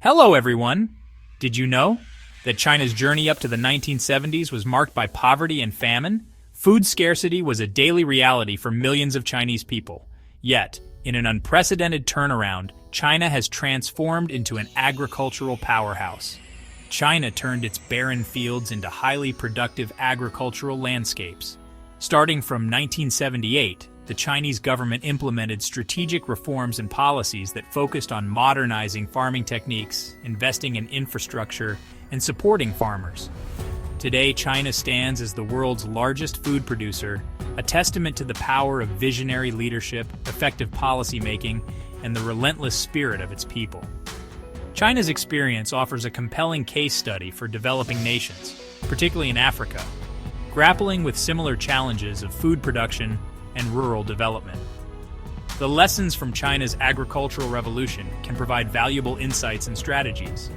Hello, everyone! Did you know that China's journey up to the 1970s was marked by poverty and famine? Food scarcity was a daily reality for millions of Chinese people. Yet, in an unprecedented turnaround, China has transformed into an agricultural powerhouse. China turned its barren fields into highly productive agricultural landscapes. Starting from 1978, the Chinese government implemented strategic reforms and policies that focused on modernizing farming techniques, investing in infrastructure, and supporting farmers. Today, China stands as the world's largest food producer, a testament to the power of visionary leadership, effective policymaking, and the relentless spirit of its people. China's experience offers a compelling case study for developing nations, particularly in Africa, grappling with similar challenges of food production and rural development. The lessons from China's agricultural revolution can provide valuable insights and strategies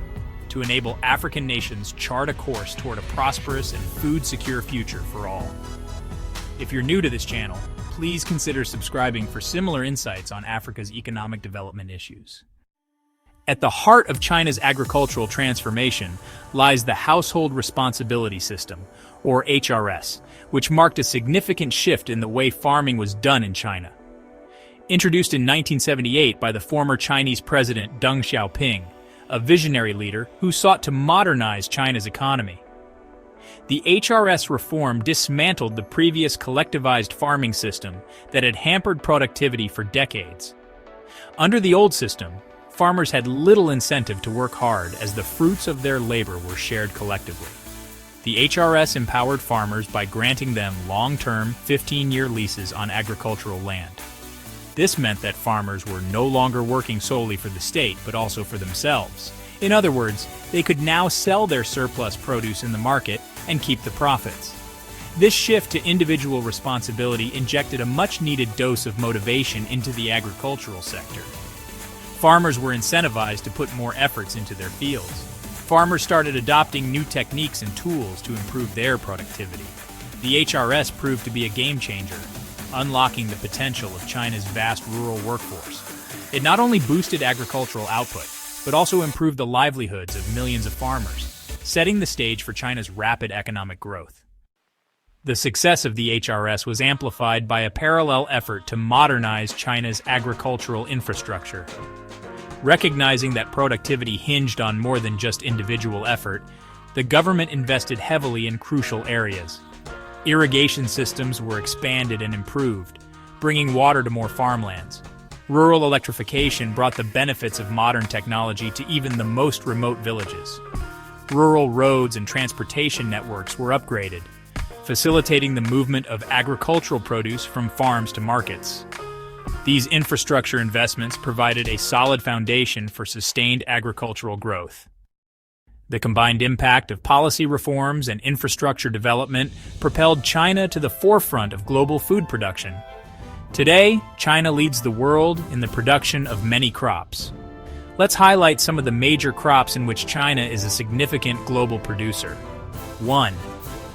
to enable African nations chart a course toward a prosperous and food-secure future for all. If you're new to this channel, please consider subscribing for similar insights on Africa's economic development issues. At the heart of China's agricultural transformation lies the Household Responsibility System, or HRS, which marked a significant shift in the way farming was done in China. Introduced in 1978 by the former Chinese president Deng Xiaoping, a visionary leader who sought to modernize China's economy. The HRS reform dismantled the previous collectivized farming system that had hampered productivity for decades. Under the old system, farmers had little incentive to work hard as the fruits of their labor were shared collectively. The HRS empowered farmers by granting them long-term, 15-year leases on agricultural land. This meant that farmers were no longer working solely for the state, but also for themselves. In other words, they could now sell their surplus produce in the market and keep the profits. This shift to individual responsibility injected a much-needed dose of motivation into the agricultural sector. Farmers were incentivized to put more efforts into their fields. Farmers started adopting new techniques and tools to improve their productivity. The HRS proved to be a game changer, unlocking the potential of China's vast rural workforce. It not only boosted agricultural output, but also improved the livelihoods of millions of farmers, setting the stage for China's rapid economic growth. The success of the HRS was amplified by a parallel effort to modernize China's agricultural infrastructure. Recognizing that productivity hinged on more than just individual effort, the government invested heavily in crucial areas. Irrigation systems were expanded and improved, bringing water to more farmlands. Rural electrification brought the benefits of modern technology to even the most remote villages. Rural roads and transportation networks were upgraded, facilitating the movement of agricultural produce from farms to markets. These infrastructure investments provided a solid foundation for sustained agricultural growth. The combined impact of policy reforms and infrastructure development propelled China to the forefront of global food production. Today, China leads the world in the production of many crops. Let's highlight some of the major crops in which China is a significant global producer. 1.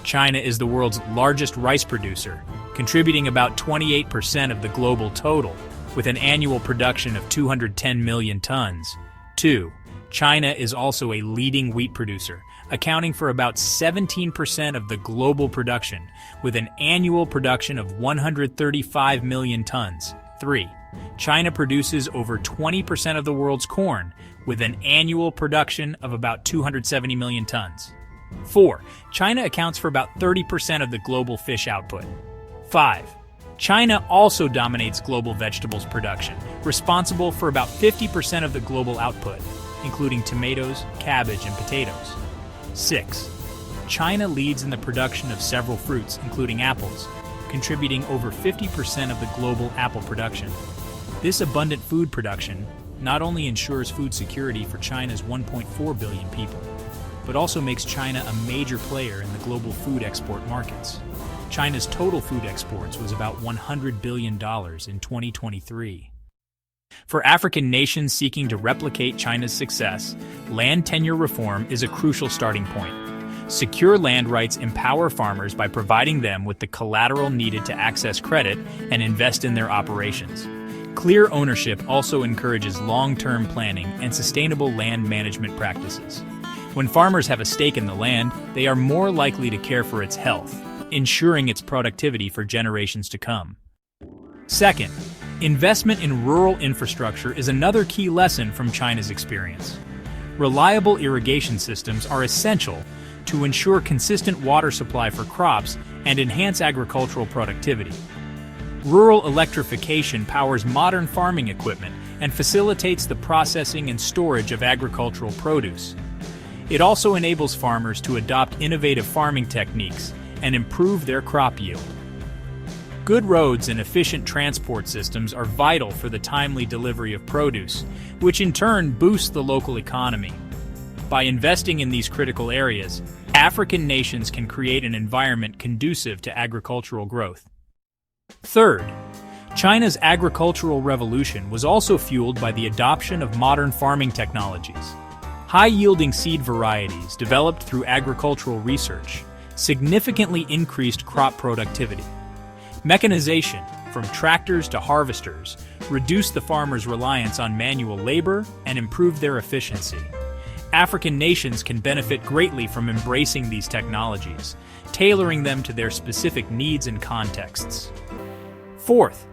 China is the world's largest rice producer, contributing about 28% of the global total, with an annual production of 210 million tons. 2. China is also a leading wheat producer, accounting for about 17% of the global production, with an annual production of 135 million tons. 3. China produces over 20% of the world's corn, with an annual production of about 270 million tons. 4. China accounts for about 30% of the global fish output. 5. China also dominates global vegetables production, responsible for about 50% of the global output, including tomatoes, cabbage, and potatoes. 6. China leads in the production of several fruits, including apples, contributing over 50% of the global apple production. This abundant food production not only ensures food security for China's 1.4 billion people, but also makes China a major player in the global food export markets. China's total food exports was about $100 billion in 2023. For African nations seeking to replicate China's success, land tenure reform is a crucial starting point. Secure land rights empower farmers by providing them with the collateral needed to access credit and invest in their operations. Clear ownership also encourages long-term planning and sustainable land management practices. When farmers have a stake in the land, they are more likely to care for its health, ensuring its productivity for generations to come. Second, investment in rural infrastructure is another key lesson from China's experience. Reliable irrigation systems are essential to ensure consistent water supply for crops and enhance agricultural productivity. Rural electrification powers modern farming equipment and facilitates the processing and storage of agricultural produce. It also enables farmers to adopt innovative farming techniques and improve their crop yield. Good roads and efficient transport systems are vital for the timely delivery of produce, which in turn boosts the local economy. By investing in these critical areas, African nations can create an environment conducive to agricultural growth. Third, China's agricultural revolution was also fueled by the adoption of modern farming technologies. High-yielding seed varieties developed through agricultural research significantly increased crop productivity. Mechanization, from tractors to harvesters, reduced the farmers' reliance on manual labor and improved their efficiency. African nations can benefit greatly from embracing these technologies, tailoring them to their specific needs and contexts. Fourth,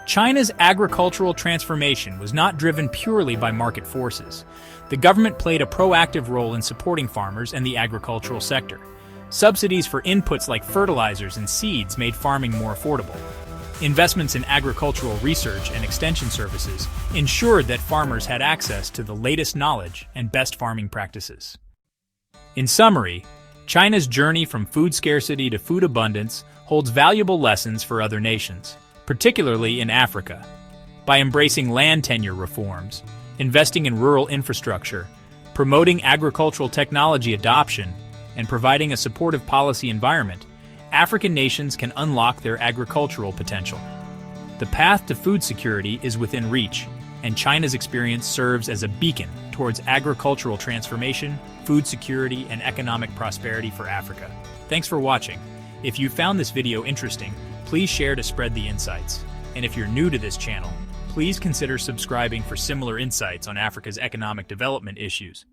China's agricultural transformation was not driven purely by market forces. The government played a proactive role in supporting farmers and the agricultural sector. Subsidies for inputs like fertilizers and seeds made farming more affordable. Investments in agricultural research and extension services ensured that farmers had access to the latest knowledge and best farming practices. In summary, China's journey from food scarcity to food abundance holds valuable lessons for other nations, particularly in Africa. By embracing land tenure reforms, investing in rural infrastructure, promoting agricultural technology adoption, and providing a supportive policy environment, African nations can unlock their agricultural potential. The path to food security is within reach, and China's experience serves as a beacon towards agricultural transformation, food security, and economic prosperity for Africa. Thanks for watching. If you found this video interesting, please share to spread the insights. And if you're new to this channel, please consider subscribing for similar insights on Africa's economic development issues.